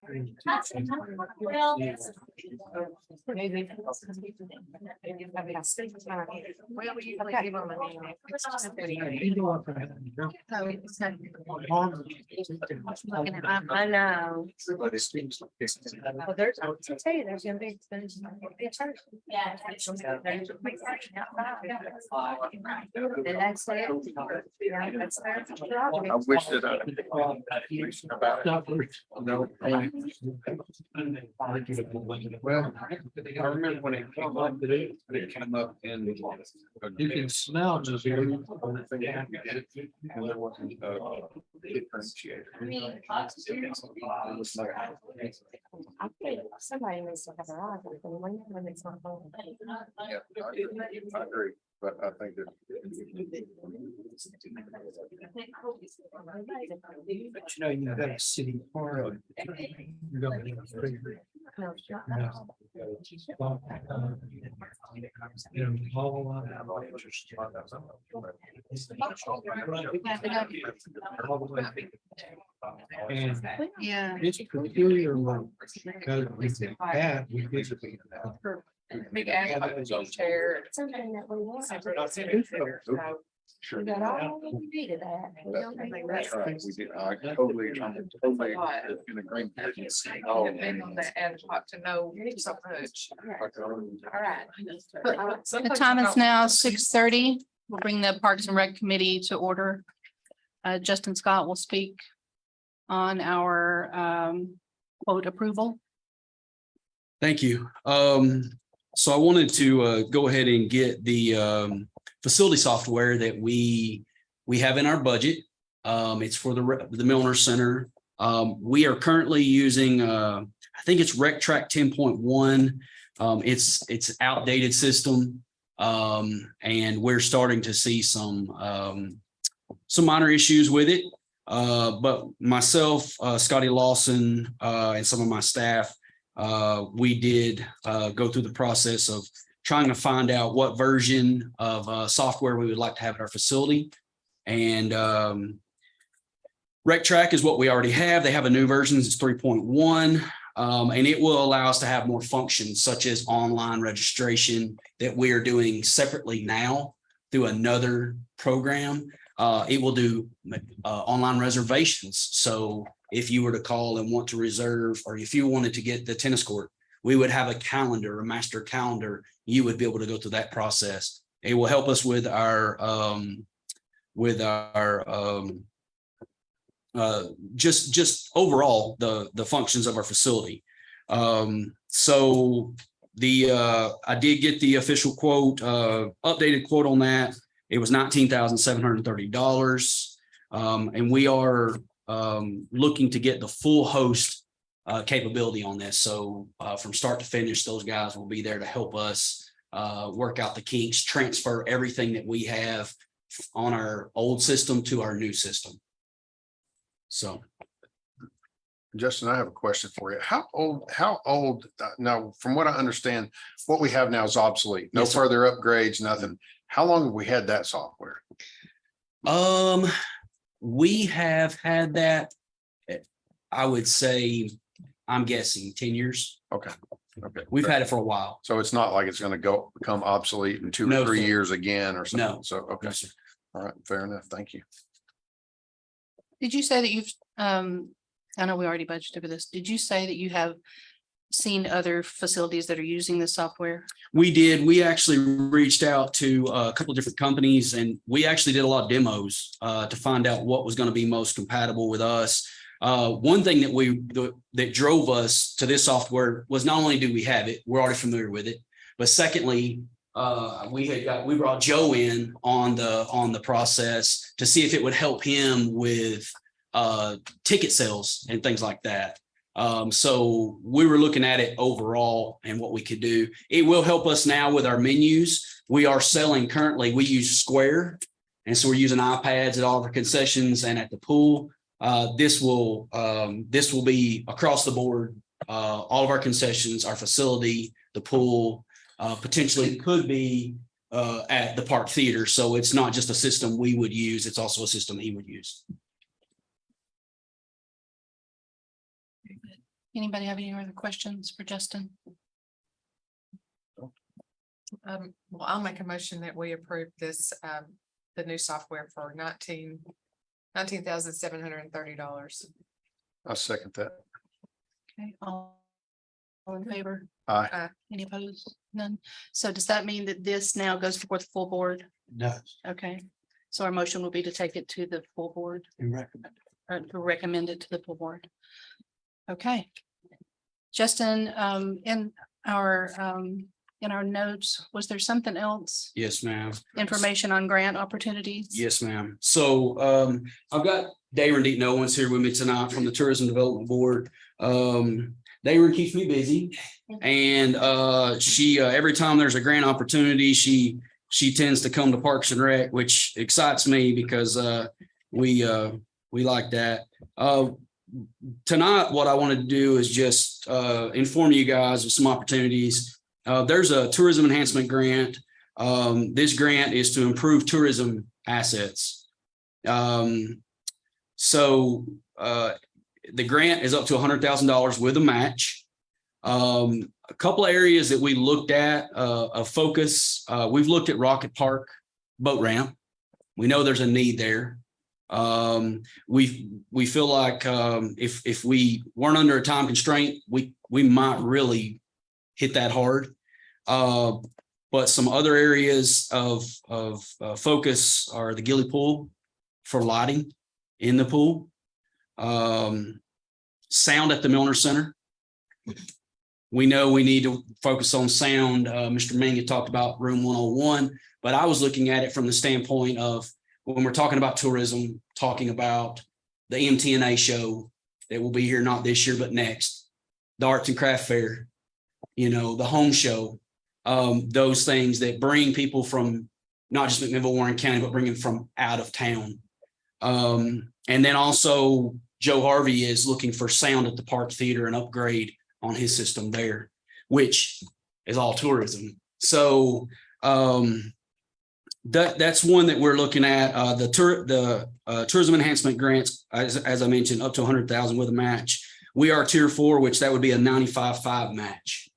I know. Well, there's I'll tell you, there's gonna be. Yeah. And that's it. Yeah, that's their problem. I wish that I about it. No. Well, I remember when it came up and You can smell just here. and there wasn't differentiator. It was like, I think somebody needs to have their eyes open when it's not home. yeah, I agree, but I think that. But you know, you've got a city park. You don't need a figure. No, it's not. No. You know, all of that. And Yeah. it's peculiar, like, because we had, we did. Big chair. Something that we want. Sure. We got all we needed that. We don't need That's that. right, we did, I totally in agreement. Oh, Been on that ad hoc to know so much. All right. The time is now 6:30. We'll bring the Parks and Rec Committee to order. Justin Scott will speak on our quote approval. Thank you. So I wanted to go ahead and get the facility software that we have in our budget. It's for the Milner Center. We are currently using I think it's RecTrack 10.1. It's outdated system. And we're starting to see some minor issues with it. But myself, Scotty Lawson, and some of my staff, we did go through the process of trying to find out what version of software we would like to have at our facility. And RecTrack is what we already have. They have a new version, it's 3.1. And it will allow us to have more functions such as online registration that we are doing separately now through another program. It will do online reservations. So if you were to call and want to reserve, or if you wanted to get the tennis court, we would have a calendar, a master calendar. You would be able to go through that process. It will help us with our just overall the functions of our facility. So I did get the official quote, updated quote on that. It was $19,730. And we are looking to get the full host capability on this. So from start to finish, those guys will be there to help us work out the kinks, transfer everything that we have on our old system to our new system. So, Justin, I have a question for you. How old, now, from what I understand, what we have now is obsolete, no Yes, sir. further upgrades, nothing. How long have we had that software? we have had that, I would say, I'm guessing 10 years. Okay. We've had it for a while. So it's not like it's going to become obsolete in 2 No, or 3 sir. years again or something. No. So, okay. Yes, sir. All right. Fair enough. Thank you. Did you say that you've, I know we already budgeted for this. Did you say that you have seen other facilities that are using this software? We did. We actually reached out to a couple of different companies, and we actually did a lot of demos to find out what was going to be most compatible with us. One thing that drove us to this software was not only do we have it, we're already familiar with it, but secondly, we brought Joe in on the process to see if it would help him with ticket sales and things like that. So we were looking at it overall and what we could do. It will help us now with our menus. We are selling currently, we use Square. And so we're using iPads at all of our concessions and at the pool. This will be across the board, all of our concessions, our facility, the pool, potentially could be at the Park Theater. So it's not just a system we would use, it's also a system he would use. Anybody have any other questions for Justin? Well, I'll make a motion that we approve this, the new software for $19,730. I second that. Okay, all in favor? Aye. Any opposed? None. So does that mean that this now goes before the full board? No. Okay, so our motion will be to take it to the full board, And recommend. or to recommend it to the full board. Okay. Justin, in our notes, was there something else? Yes, ma'am. Information on grant opportunities? Yes, ma'am. So I've got Darren Deep Owens here with me tonight from the Tourism Development Board. Darren keeps me busy, and she every time there's a grant opportunity, she tends to come to Parks and Rec, which excites me because we like that. Tonight, what I wanted to do is just inform you guys of some opportunities. There's a tourism enhancement grant. This grant is to improve tourism assets. So the grant is up to $100,000 with a match. A couple of areas that we looked at a focus. We've looked at Rocket Park boat ramp. We know there's a need there. We feel like if we weren't under a time constraint, we might really hit that hard. But some other areas of focus are the Gilly Pool for lighting in the pool. Sound at the Milner Center. We know we need to focus on sound. Mr. Manga talked about room 101, but I was looking at it from the standpoint of when we're talking about tourism, talking about the MTNA show that will be here not this year, but next, the Arts and Craft Fair, the home show, those things that bring people from not just McMinnville, Warren County, but bring them from out of town. And then also Joe Harvey is looking for sound at the Park Theater and upgrade on his system there, which is all tourism. So that's one that we're looking at. The tourism enhancement grants, as I mentioned, up to 100,000 with a match. We are tier 4, which that would be a 95.5 match.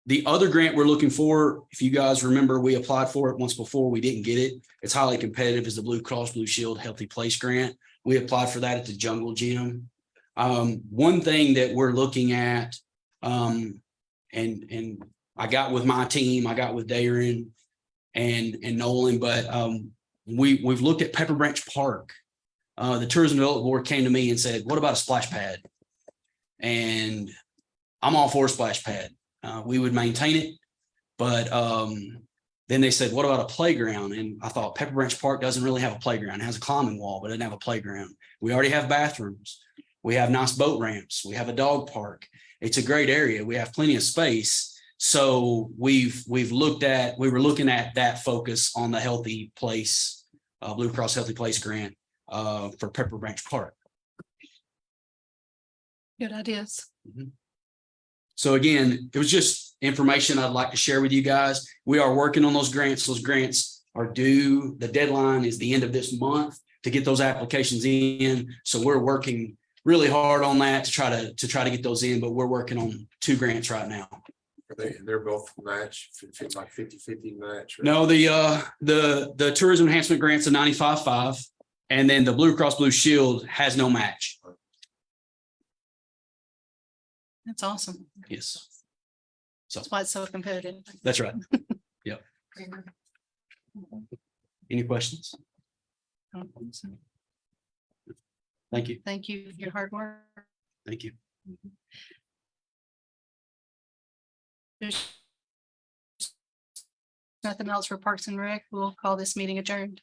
The other grant we're looking for, if you guys remember, we applied for it once before. We didn't get it. It's highly competitive. Is the Blue Cross Blue Shield Healthy Place Grant. We applied for that at the Jungle Gym. One thing that we're looking at, and I got with my team, I got with Darren and Nolan, but we've looked at Pepper Branch Park. The Tourism Development Board came to me and said, "What about a splash pad?" And I'm all for a splash pad. We would maintain it, but then they said, "What about a playground?" And I thought Pepper Branch Park doesn't really have a playground. It has a climbing wall, but it doesn't have a playground. We already have bathrooms. We have nice boat ramps. We have a dog park. It's a great area. We have plenty of space. So we were looking at that focus on the Healthy Place, Blue Cross Healthy Place grant for Pepper Branch Park. Good ideas. So again, it was just information I'd like to share with you guys. We are working on those grants. Those grants are due. The deadline is the end of this month to get those applications in. So we're working really hard on that to try to get those in, but we're working on 2 grants right now. They're both match, like 50-50 match. Right? No, the tourism enhancement grant's a 95.5, and then the Blue Cross Blue Shield has no match. That's awesome. Yes. That's why it's so competitive. That's right. Yep. Any questions? Thank you. Thank you for your hard work. Thank you. There's nothing else for Parks and Rec. We'll call this meeting adjourned.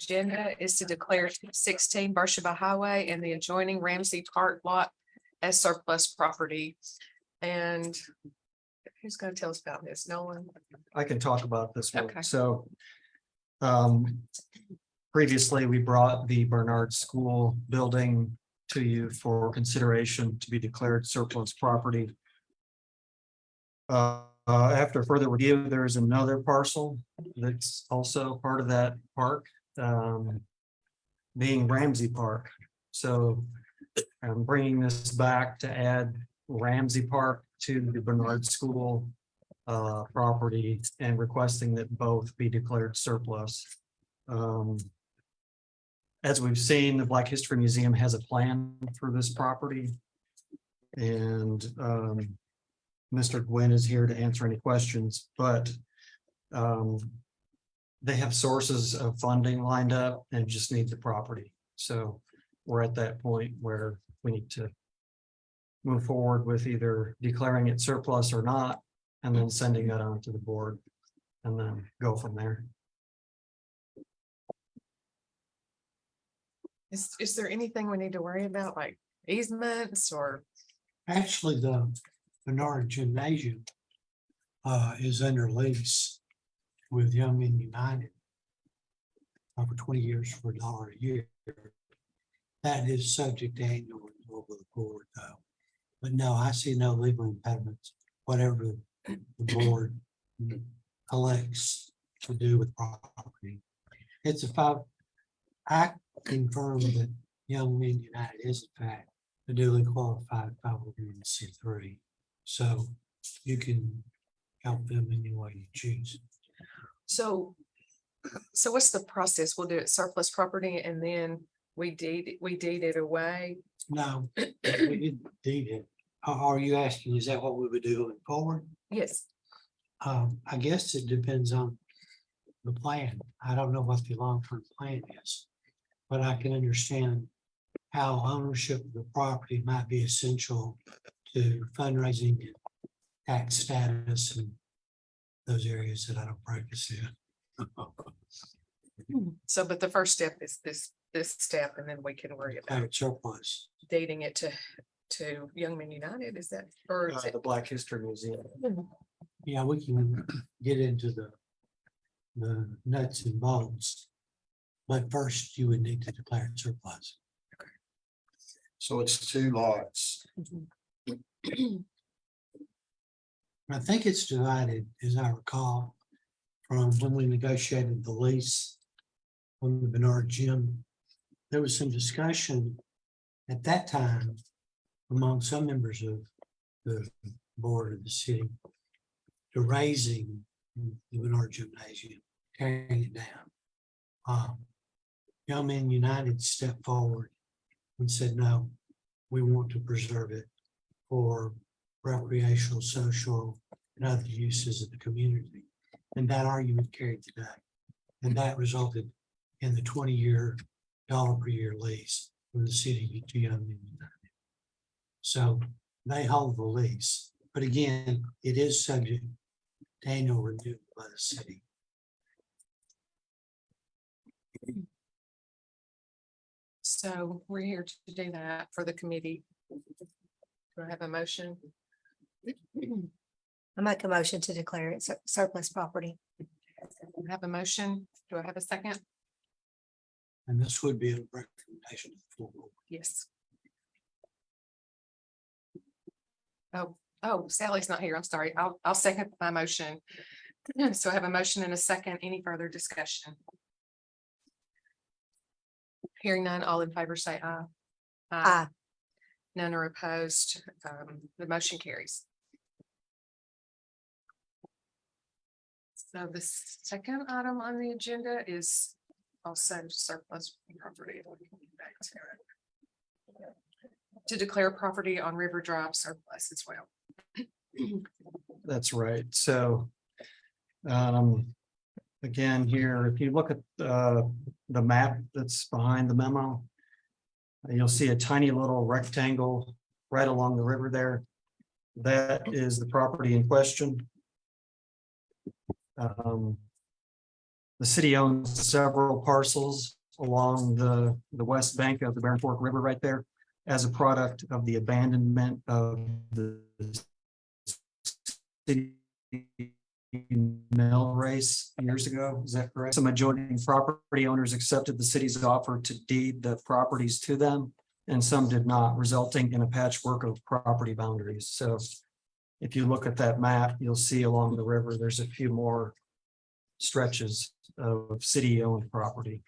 agenda is to declare 16 Beersheba Highway and the adjoining Ramsey Park lot as surplus property. And who's gonna tell us about this? Nolan? I can talk about this one. Okay. So previously, we brought the Bernard School building to you for consideration to be declared surplus property. After further review, there's another parcel that's also part of that park, being Ramsey Park. So I'm bringing this back to add Ramsey Park to the Bernard School property and requesting that both be declared surplus. As we've seen, the Black History Museum has a plan for this property. And Mr. Gwynn is here to answer any questions, but they have sources of funding lined up and just need the property. So we're at that point where we need to move forward with either declaring it surplus or not, and then sending that on to the board and then go from there. Is there anything we need to worry about, like easements or? Actually, the Bernard Gymnasium is under lease with Young Men United for 20 years for $1 a year. That is subject to annual renewal of the board, though. But no, I see no legal impediments, whatever the board elects to do with property. It's I confirm that Young Men United is in fact a duly qualified 501c3. So you can help them any way you choose. So what's the process? We'll do it surplus property and then we deed it away. No, we didn't deed it. Are you asking, is that what we would do going forward? Yes. I guess it depends on the plan. I don't know what the long-term plan is, but I can understand how ownership of the property might be essential to fundraising and tax status and those areas that I don't practice in. So, but the first step is this step, and then we can worry about Surplus. dating it to Young Men United. Is that, or is it? The Black History Museum. Yeah, we can get into the nuts and bolts. But first you would need to declare it surplus. So it's 2 lots. I think it's divided, as I recall, from when we negotiated the lease on the Bernard Gym. There was some discussion at that time among some members of the board of the city to raising the Bernard Gymnasium, tearing it down. Young Men United stepped forward and said, no, we want to preserve it for recreational, social, and other uses of the community. And that argument carried today. And that resulted in the 20-year $1 per year lease from the city to Young Men United. So they hold the lease. But again, it is subject to annual renewal by the city. So we're here to do that for the committee. Do I have a motion? I make a motion to declare it surplus property. I have a motion. Do I have a second? And this would be a recommendation. Yes. Oh, Sally's not here. I'm sorry. I'll second my motion. So I have a motion and a second. Any further discussion? Hearing none, all in favor say aye. Aye. None are opposed. The motion carries. So the second item on the agenda is also surplus property. Back to it. To declare property on River Drive surplus as well. That's right. So again, here, if you look at the map that's behind the memo, you'll see a tiny little rectangle right along the river there. That is the property in question. The city owns several parcels along the west bank of the Barren Fork River right there as a product of the abandonment of the city mill race years ago. Is that correct? Some adjoining property owners accepted the city's offer to deed the properties to them, and some did not, resulting in a patchwork of property boundaries. So if you look at that map, you'll see along the river, there's a few more stretches of city-owned property.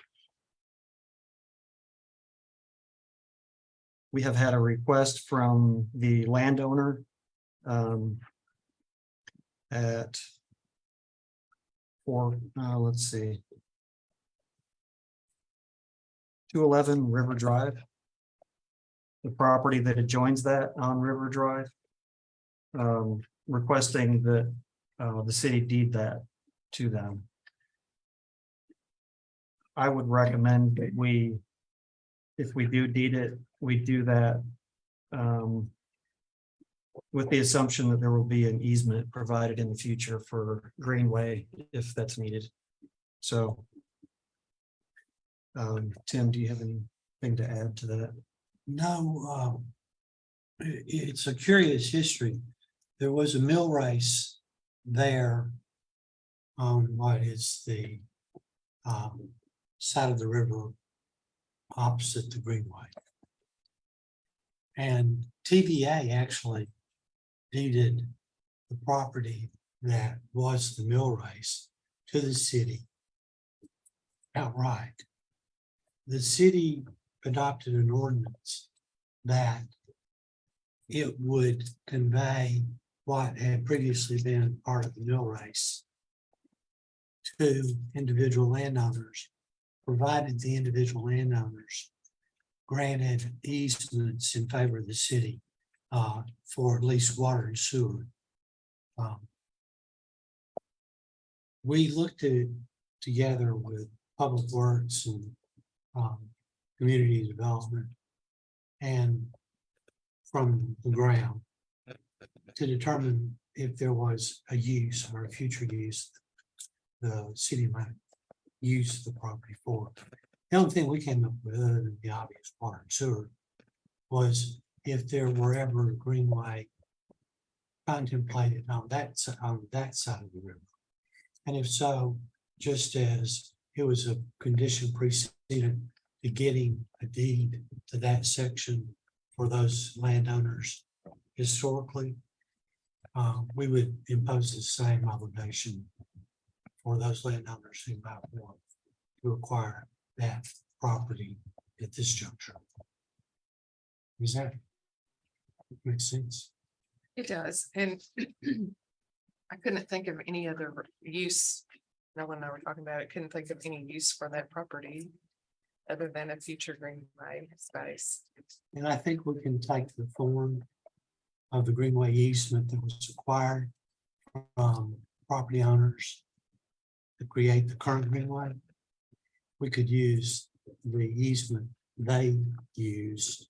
We have had a request from the landowner at let's see, 211 River Drive. The property that adjoins that on River Drive, requesting that the city deed that to them. I would recommend that we, if we do deed it, we do that with the assumption that there will be an easement provided in the future for Greenway if that's needed. So, Tim, do you have anything to add to that? No, it's a curious history. There was a mill race there on what is the side of the river opposite the Greenway. And TVA actually deeded the property that was the mill race to the city outright. The city adopted an ordinance that it would convey what had previously been part of the mill race to individual landowners, provided the individual landowners granted easements in favor of the city for at least water and sewer. We looked at it together with Public Works and community development and from the ground to determine if there was a use or a future use the city might use the property for. The only thing we came up with, other than the obvious water and sewer, was if there were ever a Greenway contemplated on that side of the river. And if so, just as it was a condition precedent to getting a deed to that section for those landowners historically, we would impose the same obligation for those landowners who might want to acquire that property at this juncture. Does that make sense? It does, and I couldn't think of any other use. Nolan and I were talking about it, couldn't think of any use for that property other than a future Greenway space. And I think we can take the form of the Greenway easement that was acquired from property owners to create the current Greenway. We could use the easement they used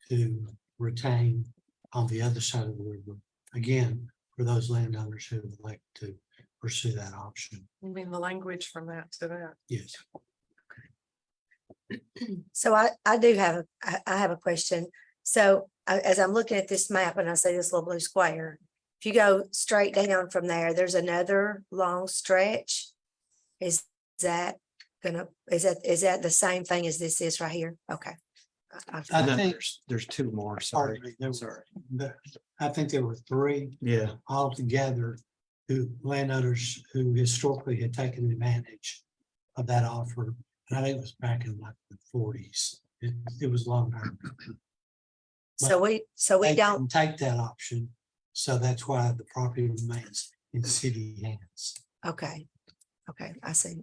to retain on the other side of the river. Again, for those landowners who would like to pursue that option. You mean the language from that to that? Yes. So I do have, I have a question. So as I'm looking at this map and I see this little blue square, if you go straight down from there, there's another long stretch. Is that is that the same thing as this is right here? Okay. I And then think, there's two more, pardon sorry. me, I think there were three Yeah, altogether landowners who historically had taken advantage of that offer. And I think it was back in like the 40s. It was long term. So we They don't, can take that option. So that's why the property remains in city hands. okay. Okay, I see.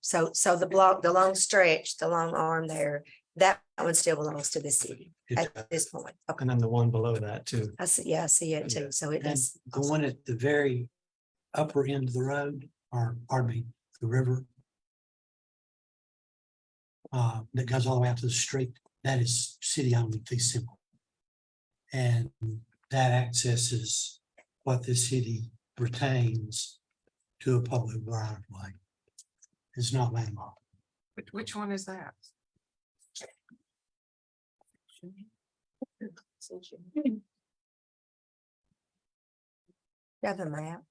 So the long stretch, the long arm there, that one still belongs to the city at this point. Okay, and then the one below that too. I see, yeah, I see it too. So it And does. the one at the very upper end of the road, or pardon me, the river, that goes all the way out to the street, that is city owned fee simple. And that accesses what the city retains to a public right of way. It's not landlocked. Which one is that? You have a map?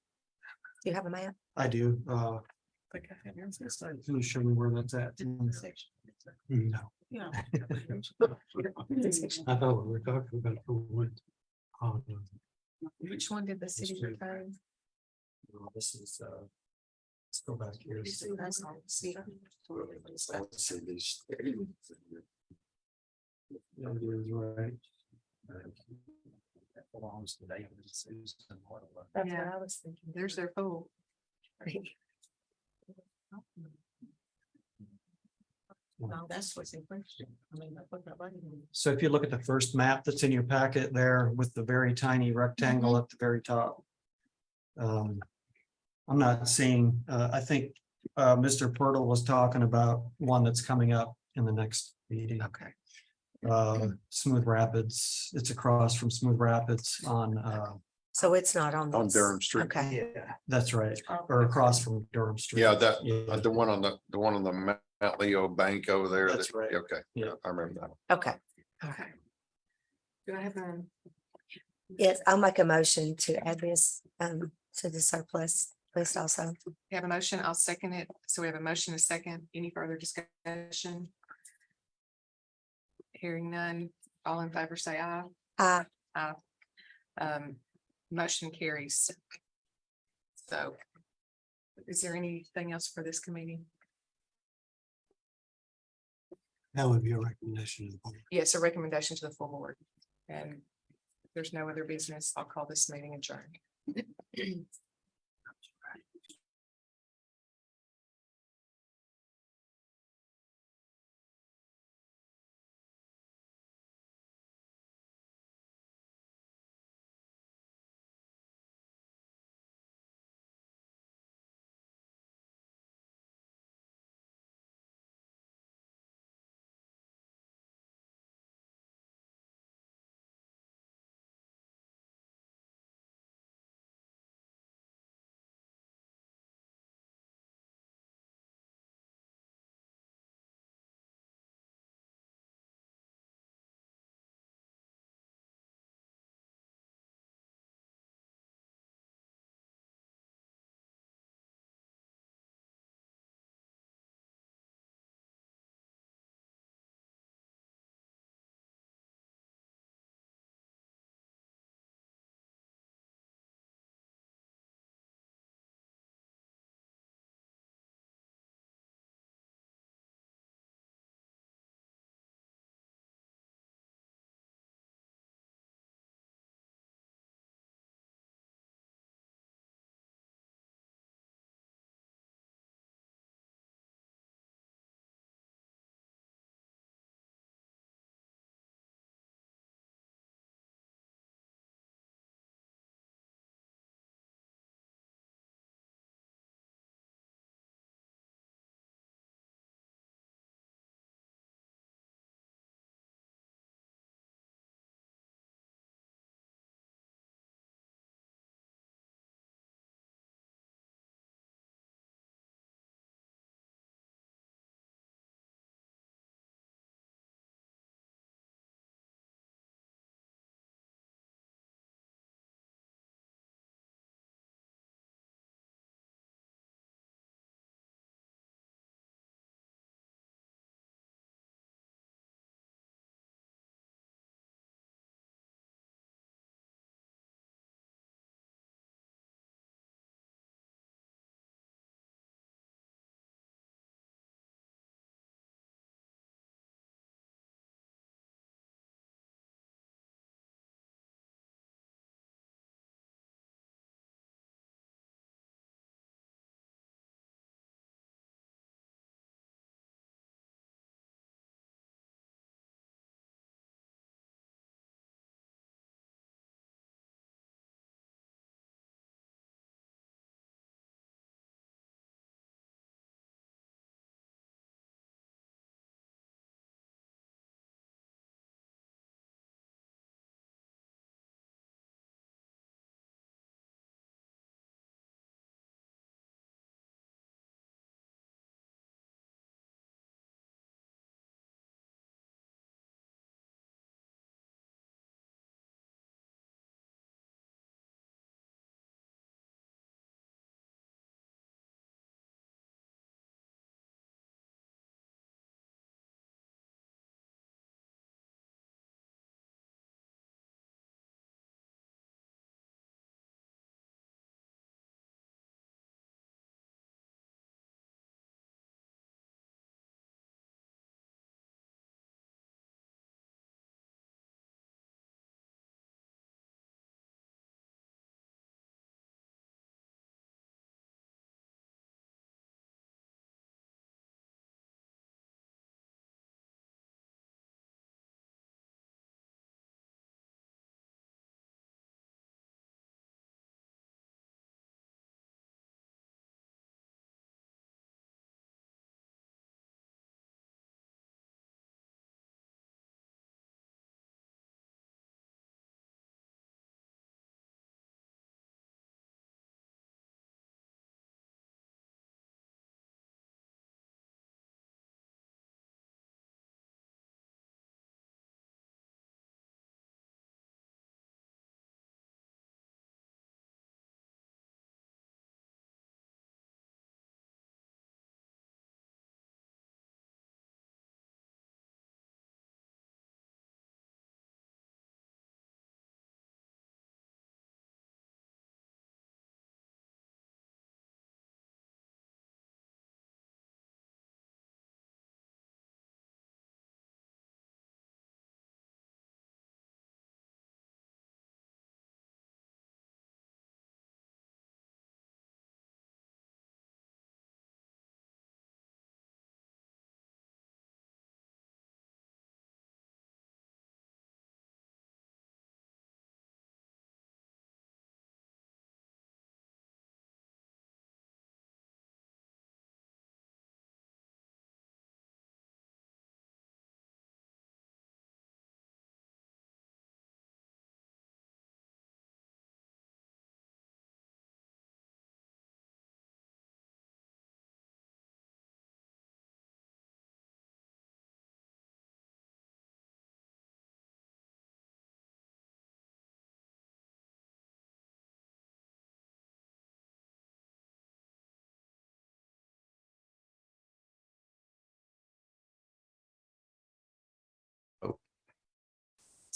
Do you have a map? I do, Like I had yours. can you show me where that's at? No. Yeah. I thought we were talking about the one. Oh, no. Which one did the city retain? This is, let's go back here. That's all. See. Yeah, it is right. Belongs to David. That's Yeah. what I was thinking. There's their pool. No, that's what's in question. I mean, I put that right in. So if you look at the first map that's in your packet there with the very tiny rectangle at the very top. I'm not seeing, I think, Mr. Pirtle was talking about one that's coming up in the next meeting. Okay. Smooth Rapids, it's across from Smooth Rapids on, So it's not on On this. Durham Street. Okay, yeah, that's right, or across from Durham Street. Yeah, that, Yeah. the one on the Mount Leo Bank over there. That's right. Okay, Yeah. I remember that. okay. Okay. Do I have a, Yes, I'll make a motion to add this to the surplus list also. we have a motion? I'll second it. So we have a motion, a second. Any further discussion? Hearing none, all in favor say aye. Uh, Motion carries. So is there anything else for this committee? That would be a recommendation of the board. Yes, a recommendation to the full board. And if there's no other business, I'll call this meeting adjourned.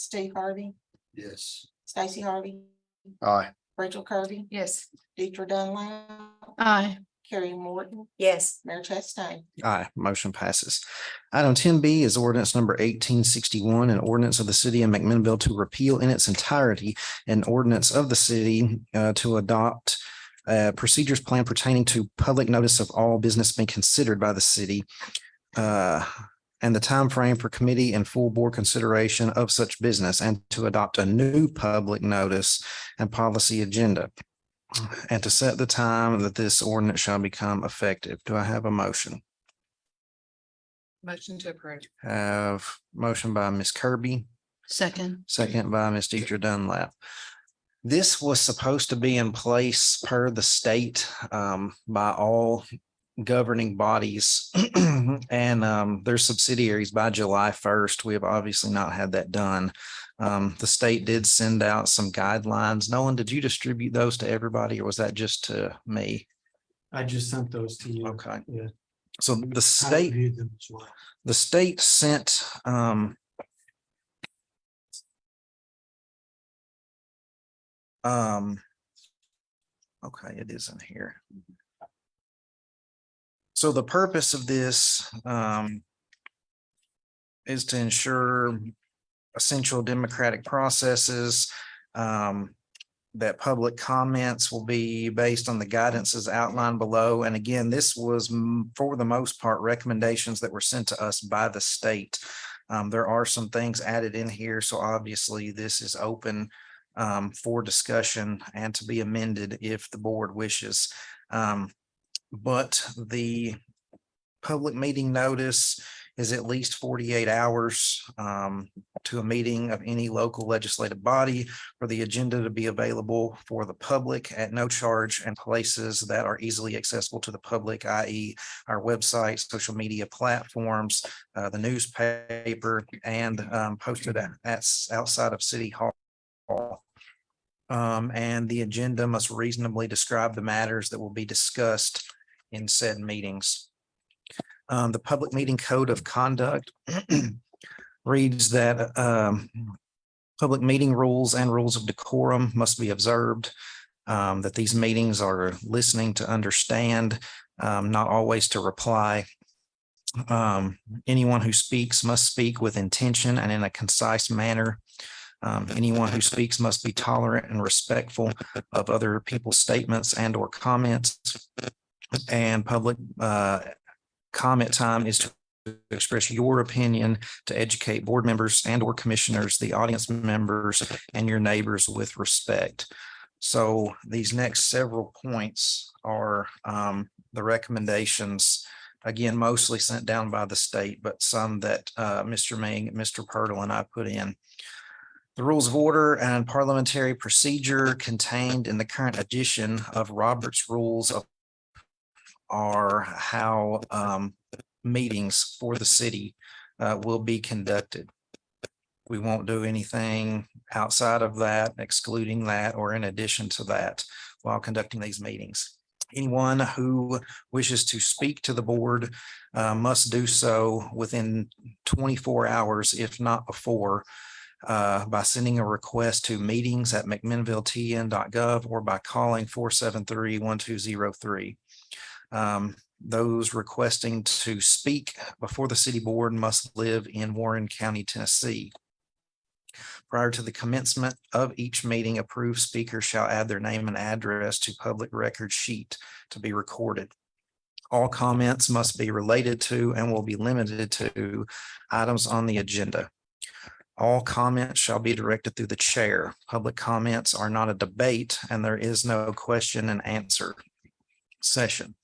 Steve Harvey, Yes. Stacy Harvey, Aye. Rachel Kirby, Yes. Deidre Dunlap, Aye. Carrie Morton, Yes, Mayor Chastain. Aye, motion passes. Item 10B is ordinance number 1861, an ordinance of the city of McMinnville to repeal in its entirety an ordinance of the city to adopt procedures plan pertaining to public notice of all business being considered by the city and the time frame for committee and full board consideration of such business, and to adopt a new public notice and policy agenda, and to set the time that this ordinance shall become effective. Do I have a motion? Motion to approve. Have motion by Ms. Kirby, Second. second by Ms. Deidre Dunlap. This was supposed to be in place per the state by all governing bodies and their subsidiaries by July 1st. We have obviously not had that done. The state did send out some guidelines. Nolan, did you distribute those to everybody, or was that just to me? I just sent those to you. Okay. Yeah. So the I state, reviewed them as well. the state sent okay, it is in here. So the purpose of this is to ensure essential democratic processes, that public comments will be based on the guidances outlined below. And again, this was for the most part recommendations that were sent to us by the state. There are some things added in here, so obviously this is open for discussion and to be amended if the board wishes. But the public meeting notice is at least 48 hours to a meeting of any local legislative body for the agenda to be available for the public at no charge and places that are easily accessible to the public, i.e. our website, social media platforms, the newspaper, and posted at outside of City Hall. And the agenda must reasonably describe the matters that will be discussed in said meetings. The public meeting code of conduct reads that public meeting rules and rules of decorum must be observed, that these meetings are listening to understand, not always to reply. Anyone who speaks must speak with intention and in a concise manner. Anyone who speaks must be tolerant and respectful of other people's statements and or comments. And public comment time is to express your opinion, to educate board members and or commissioners, the audience members, and your neighbors with respect. So these next several points are the recommendations, again, mostly sent down by the state, but some that Mr. Ming, Mr. Purtle, and I put in. The rules of order and parliamentary procedure contained in the current edition of Robert's Rules are how meetings for the city will be conducted. We won't do anything outside of that, excluding that, or in addition to that while conducting these meetings. Anyone who wishes to speak to the board must do so within 24 hours, if not before, by sending a request to meetings@mcminnvilletn.gov or by calling 473-1203. Those requesting to speak before the city board must live in Warren County, Tennessee. Prior to the commencement of each meeting, approved speakers shall add their name and address to public record sheet to be recorded. All comments must be related to and will be limited to items on the agenda. All comments shall be directed through the chair. Public comments are not a debate, and there is no question and answer session.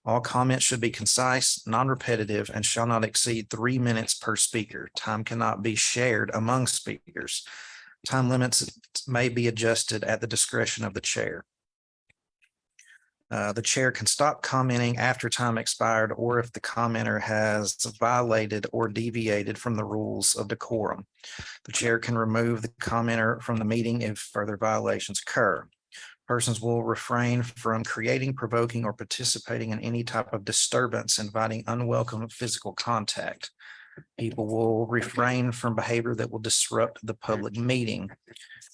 All comments should be concise, non-repetitive, and shall not exceed 3 minutes per speaker. Time cannot be shared among speakers. Time limits may be adjusted at the discretion of the chair. The chair can stop commenting after time expired or if the commenter has violated or deviated from the rules of decorum. The chair can remove the commenter from the meeting if further violations occur. Persons will refrain from creating, provoking, or participating in any type of disturbance inviting unwelcome physical contact. People will refrain from behavior that will disrupt the public meeting,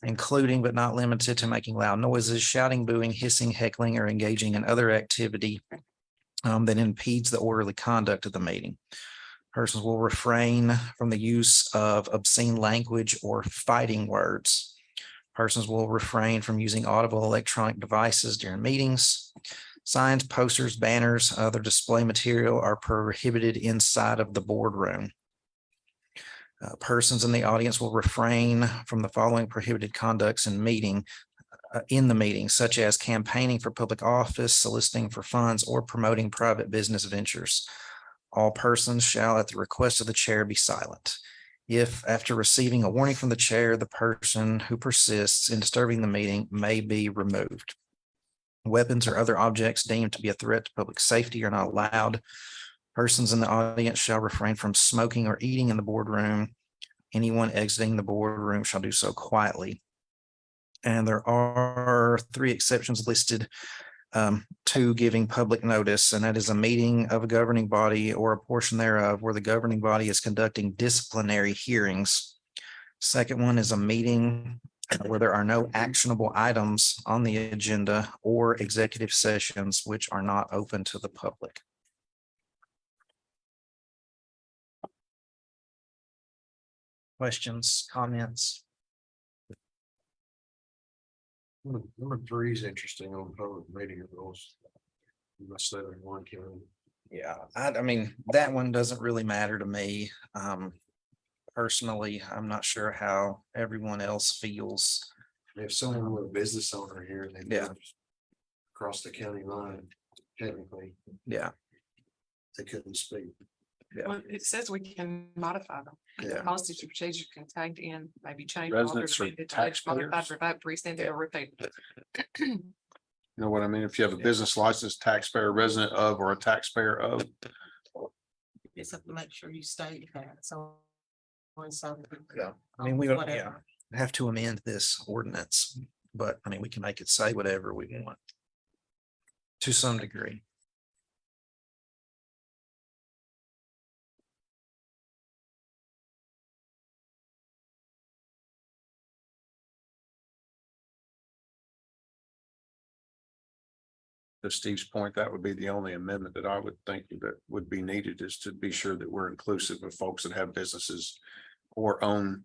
including but not limited to making loud noises, shouting, booing, hissing, heckling, or engaging in other activity that impedes the orderly conduct of the meeting. Persons will refrain from the use of obscene language or fighting words. Persons will refrain from using audible electronic devices during meetings. Signs, posters, banners, other display material are prohibited inside of the boardroom. Persons in the audience will refrain from the following prohibited conducts in the meeting, such as campaigning for public office, soliciting for funds, or promoting private business ventures. All persons shall, at the request of the chair, be silent. If, after receiving a warning from the chair, the person who persists in disturbing the meeting may be removed. Weapons or other objects deemed to be a threat to public safety are not allowed. Persons in the audience shall refrain from smoking or eating in the boardroom. Anyone exiting the boardroom shall do so quietly. And there are 3 exceptions listed to giving public notice, and that is a meeting of a governing body or a portion thereof where the governing body is conducting disciplinary hearings. Second one is a meeting where there are no actionable items on the agenda or executive sessions which are not open to the public. Questions, comments? Number 3 is interesting on public meeting rules. You must say in one county. Yeah, I mean, that one doesn't really matter to me. Personally, I'm not sure how everyone else feels. If someone with a business owner here, and they Yeah. live across the county line, technically, Yeah, they couldn't speak. Well, it says we can modify them. Yeah. Policies or procedures contained in, maybe change. Residents or Modified, taxpayers? revoked, rescinded, or repealed. You know what I mean? If you have a business license, taxpayer, resident of, or a taxpayer of, Just have to make sure you state that, so. yeah. I mean, we would, yeah, have to amend this ordinance, but I mean, we can make it say whatever we want. To some degree. to Steve's point, that would be the only amendment that I would think that would be needed, is to be sure that we're inclusive of folks that have businesses or own,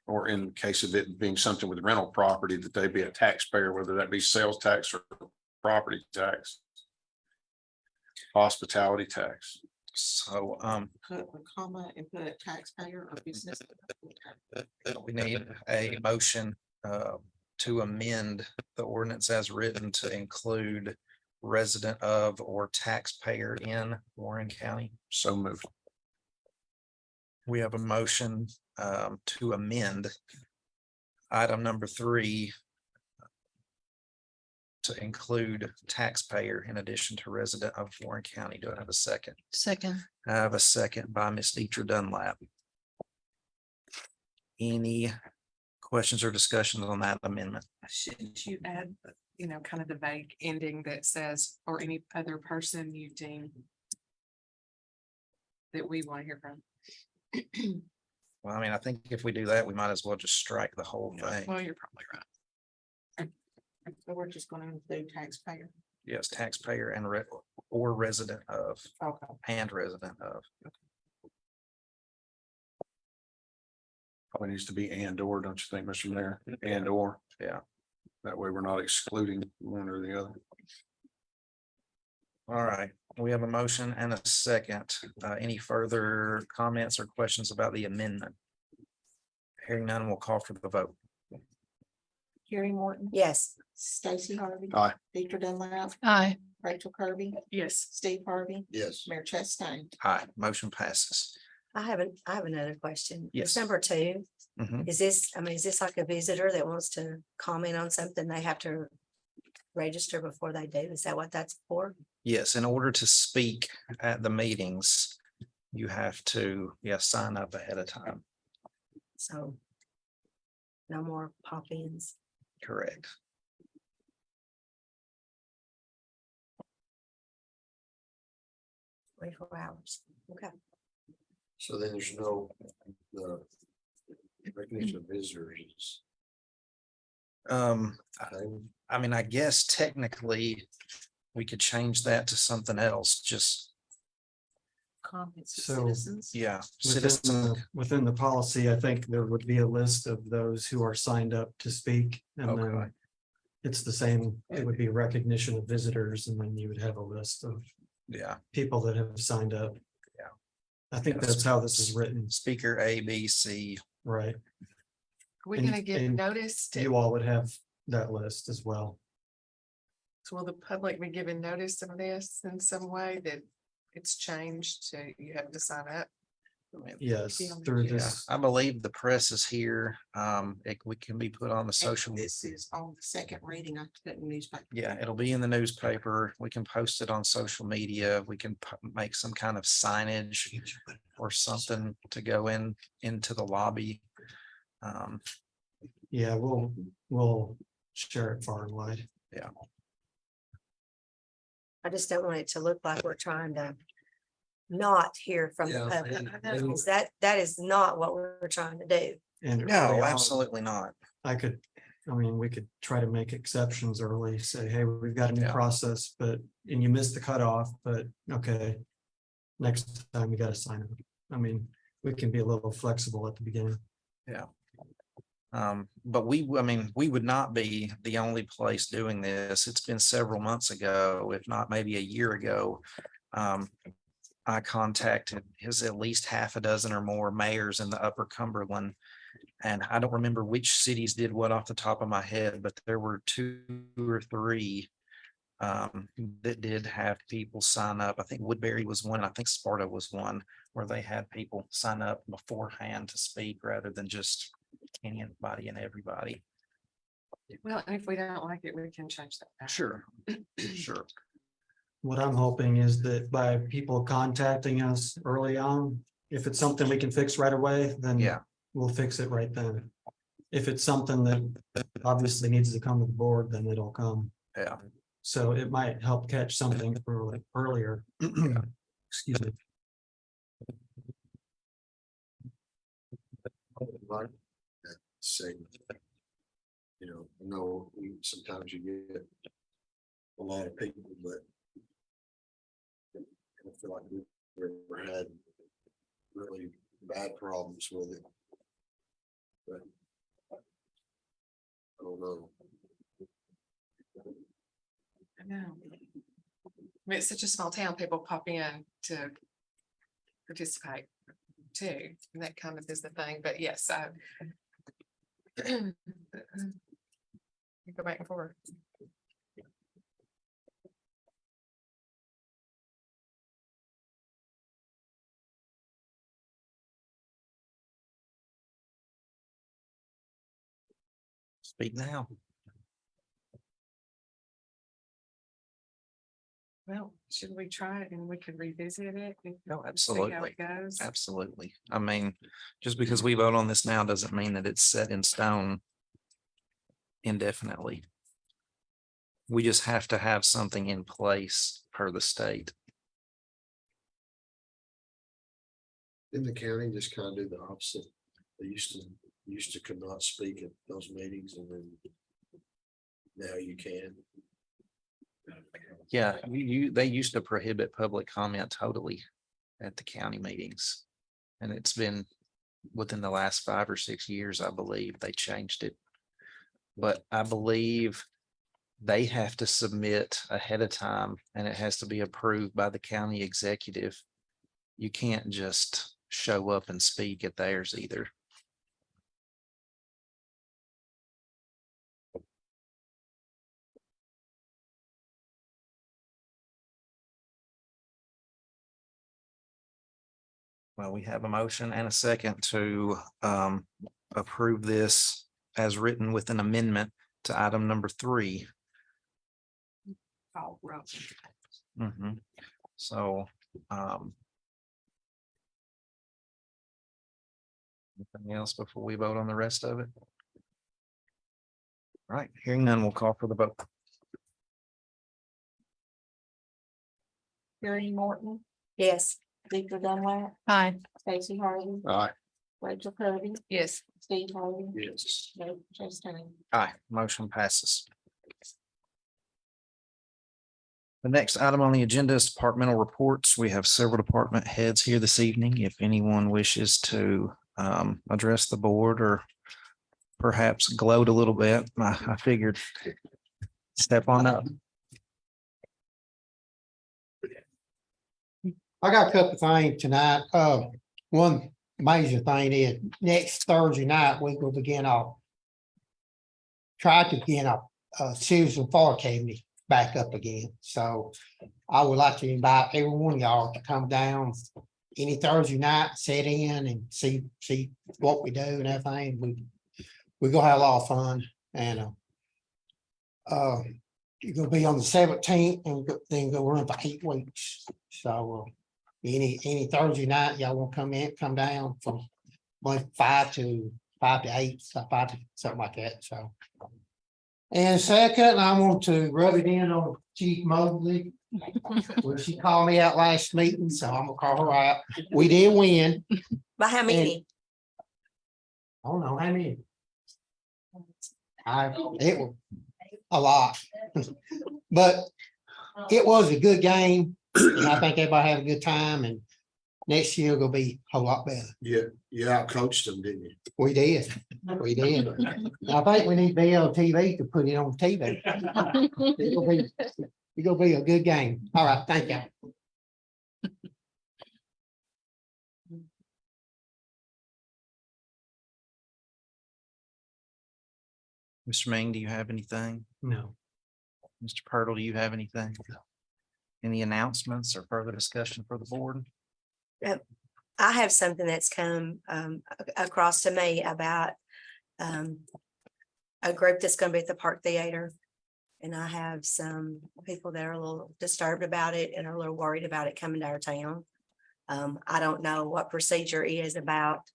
or in case of it being something with rental property, that they be a taxpayer, whether that be sales tax or property tax, hospitality tax. So, Put a comma and put taxpayer or business. we need a motion to amend the ordinance as written to include resident of or taxpayer in Warren County. So moved. We have a motion to amend item number 3 to include taxpayer in addition to resident of Warren County. Do I have a second? Second. I have a second by Ms. Deidre Dunlap. Any questions or discussions on that amendment? Shouldn't you add, kind of the vague ending that says, or any other person you deem that we want to hear from? Well, I mean, I think if we do that, we might as well just strike the whole thing. Well, you're probably right. So we're just gonna include taxpayer. Yes, taxpayer and or resident of Okay. and resident of. Probably needs to be and or, don't you think, Mr. Mayor? And or. Yeah. That way we're not excluding one or the other. All right, we have a motion and a second. Any further comments or questions about the amendment? Hearing none, we'll call for the vote. Carrie Morton, Yes, Stacy Harvey. Aye. Deidre Dunlap, Aye. Rachel Kirby, Yes. Steve Harvey, Yes. Mayor Chastain. Aye, motion passes. I have another question. Yes. It's number 2. Mhm. Is this like a visitor that wants to comment on something? They have to register before they do? Is that what that's for? Yes, in order to speak at the meetings, you have to, sign up ahead of time. So no more pop-ins. Correct. Twenty-4 hours. Okay. So then there's no, the recognition of visitors. I mean, I guess technically we could change that to something else, just, Comments of So, citizens. yeah. Within Citizen, within the policy, I think there would be a list of those who are signed up to speak and Okay. then. It's the same, it would be recognition of visitors and then you would have a list of yeah, people that have signed up. Yeah. I think that's how this is written, speaker A, B, C. right? We're And- gonna give and notice to, You all would have that list as well. will the public be given notice of this in some way that it's changed to you have to sign up? Yes, Yeah. through Yeah, this, I believe the press is here. We can be put on the social. This is on the second reading. I put in the newspaper. Yeah, it'll be in the newspaper. We can post it on social media. We can make some kind of signage or something to go into the lobby. yeah, we'll share it far and wide. I just don't want it to look like we're trying to not hear from the Yeah, public. and- Because that is not what we're trying to do. And No, early on, absolutely not. we could try to make exceptions early, say, hey, we've got a new Yeah. process, and you missed the cutoff, but okay. Next time you gotta sign it. We can be a little flexible at the beginning. But we would not be the only place doing this. It's been several months ago, if not maybe a year ago. I contacted at least half a dozen or more mayors in the Upper Cumberland. And I don't remember which cities did what off the top of my head, but there were 2 or 3 that did have people sign up. I think Woodbury was one. I think Sparta was one where they had people sign up beforehand to speak rather than just anybody and everybody. Well, and if we don't like it, we can change that. back. Sure, sure. What I'm hoping is that by people contacting us early on, if it's something we can fix right away, then Yeah. we'll fix it right then. If it's something that obviously needs to come to the board, then it'll come. Yeah. So it might help catch something earlier. Excuse me. Like that segment. No, sometimes you get a lot of people, but I don't feel like we've ever had really bad problems with it. But I don't know. I know. It's such a small town, people pop in to participate too, and that kind of is the thing, but yes, I. You go back and forth. Speak now. Well, should we try it and we could revisit it? and No, see how absolutely. it goes? Absolutely. Just because we vote on this now doesn't mean that it's set in stone indefinitely. We just have to have something in place per the state. In the county, just kind of do the opposite. They used to could not speak at those meetings and then now you can. Yeah, they used to prohibit public comment totally at the county meetings. And it's been within the last 5 or 6 years, I believe, they changed it. But I believe they have to submit ahead of time and it has to be approved by the county executive. You can't just show up and speak at theirs either. Well, we have a motion and a second to approve this as written with an amendment to item number 3. Oh, well, Mhm. So, anything else before we vote on the rest of it? All right, hearing none, we'll call for the vote. Gary Morton, Yes. Victor Dunlap, Hi. Stacy Harden, Aye. Rachel Cuddy, Yes. Steve Harden, Yes. Chase Kane. Aye, motion passes. The next item on the agenda is departmental reports. We have several department heads here this evening. If anyone wishes to address the board or perhaps gloat a little bit, I figured step on up. I got a couple of things tonight. One major thing is next Thursday night, we will begin our try to begin our Citizen Fall Academy back up again. So I would like to invite every one of y'all to come down any Thursday night, sit in and see what we do and everything. We're gonna have a lot of fun and you're gonna be on the 17th and then go run for 8 weeks. So any Thursday night, y'all want to come down from like 5 to 8, something like that. So. And second, I want to rub it in on Chief Mosley. Well, she called me out last meeting, so I'm gonna call her out. We did win. By how many? I don't know how many. It was a lot. But it was a good game, and I think everybody had a good time, and next year will be a lot better. Yeah, you out coached them, didn't you? We did. We did. I think we need BLTV to put it on TV. It's gonna be a good game. All right, thank you. Mr. Ming, do you have anything? No. Mr. Purtle, do you have anything? Any announcements or further discussion for the board? I have something that's come across to me about a group that's gonna be at the Park Theater. And I have some people that are a little disturbed about it and are a little worried about it coming to our town. I don't know what procedure is about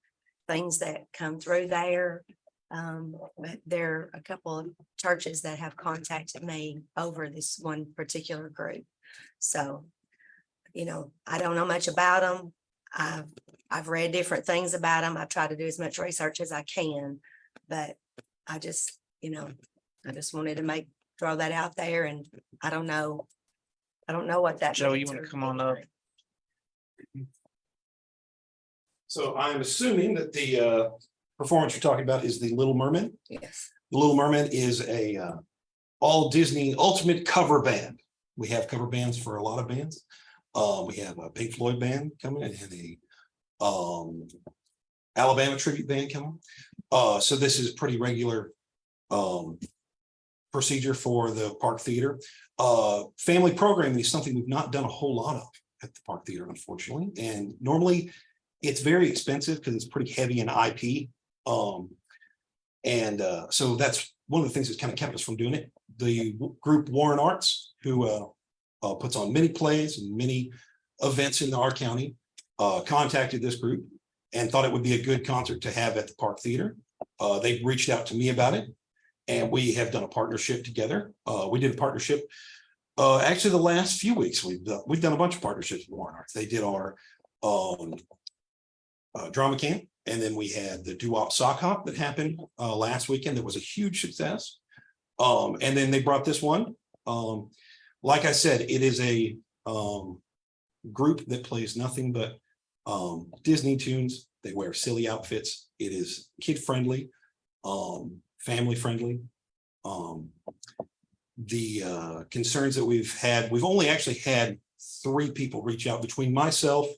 things that come through there. But there are a couple of churches that have contacted me over this one particular group. So, I don't know much about them. I've read different things about them. I've tried to do as much research as I can, but I just wanted to throw that out there, and I don't know what that Joe, you means want to or come on up? So I'm assuming that the performance you're talking about is the Little Mermaid. Yes. The Little Mermaid is a all Disney ultimate cover band. We have cover bands for a lot of bands. We have a Pink Floyd band coming and a Alabama tribute band coming. So this is pretty regular procedure for the Park Theater. Family programming is something we've not done a whole lot of at the Park Theater, unfortunately. And normally it's very expensive because it's pretty heavy in IP. So that's one of the things that's kind of kept us from doing it. The group Warren Arts, who puts on many plays and many events in our county, contacted this group and thought it would be a good concert to have at the Park Theater. They reached out to me about it, and we have done a partnership together. We did a partnership. Actually, the last few weeks we've done a bunch of partnerships with Warren Arts. They did our drama camp, and then we had the doo-wop sock hop that happened last weekend. That was a huge success. And then they brought this one. Like I said, it is a group that plays nothing but Disney tunes. They wear silly outfits. It is kid friendly, family friendly. The concerns that we've only actually had 3 people reach out between myself,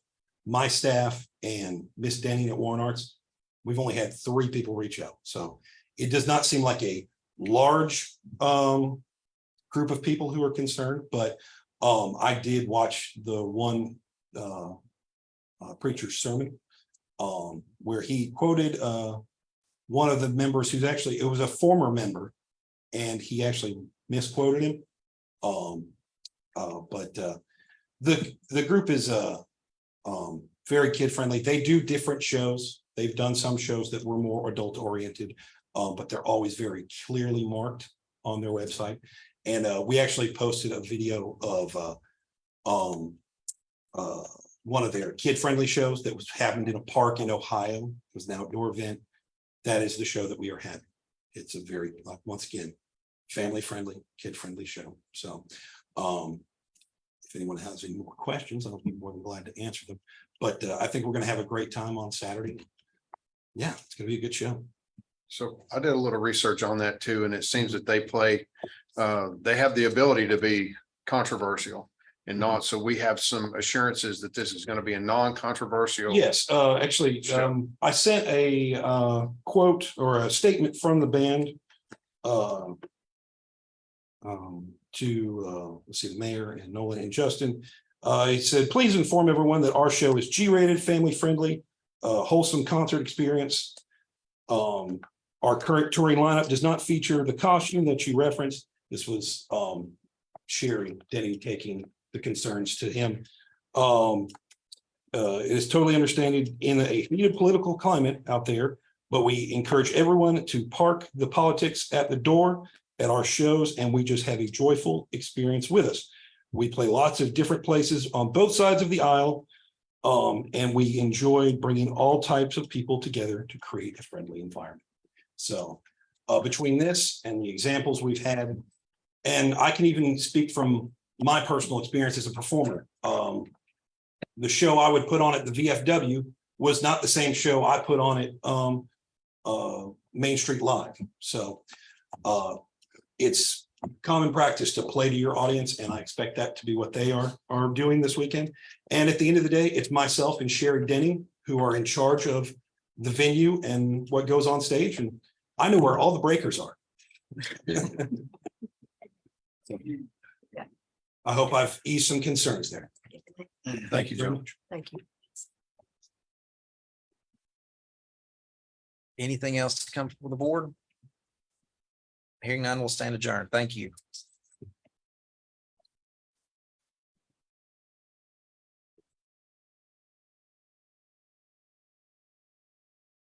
my staff, and Miss Denning at Warren Arts. We've only had 3 people reach out. So it does not seem like a large group of people who are concerned, but I did watch the one preacher's sermon where he quoted one of the members who's actually, it was a former member, and he actually misquoted him. But the group is very kid friendly. They do different shows. They've done some shows that were more adult oriented, but they're always very clearly marked on their website. And we actually posted a video of one of their kid-friendly shows that was happened in a park in Ohio. It was an outdoor event. That is the show that we are having. It's a very, once again, family-friendly, kid-friendly show. So if anyone has any more questions, I'll be more than glad to answer them. But I think we're gonna have a great time on Saturday. Yeah, it's gonna be a good show. So I did a little research on that too, and it seems that they play, they have the ability to be controversial and not, so we have some assurances that this is going to be a non-controversial. Yes, actually, I sent a quote or a statement from the band to let's see, the mayor and Nolan and Justin. He said, please inform everyone that our show is G-rated, family-friendly, wholesome concert experience. Our current touring lineup does not feature the costume that you referenced. This was Sherry Denny taking the concerns to him. It is totally understanding in a heated political climate out there, but we encourage everyone to park the politics at the door at our shows, and we just have a joyful experience with us. We play lots of different places on both sides of the aisle, and we enjoy bringing all types of people together to create a friendly environment. So between this and the examples we've had, and I can even speak from my personal experience as a performer. The show I would put on at the VFW was not the same show I put on at Main Street Live. So it's common practice to play to your audience, and I expect that to be what they are doing this weekend. And at the end of the day, it's myself and Sherry Denny who are in charge of the venue and what goes on stage, and I know where all the breakers are. I hope I've eased some concerns there. Thank you, very Joe. much. Thank you. Anything else to come from the board? Hearing none, we'll stand adjourned. Thank you.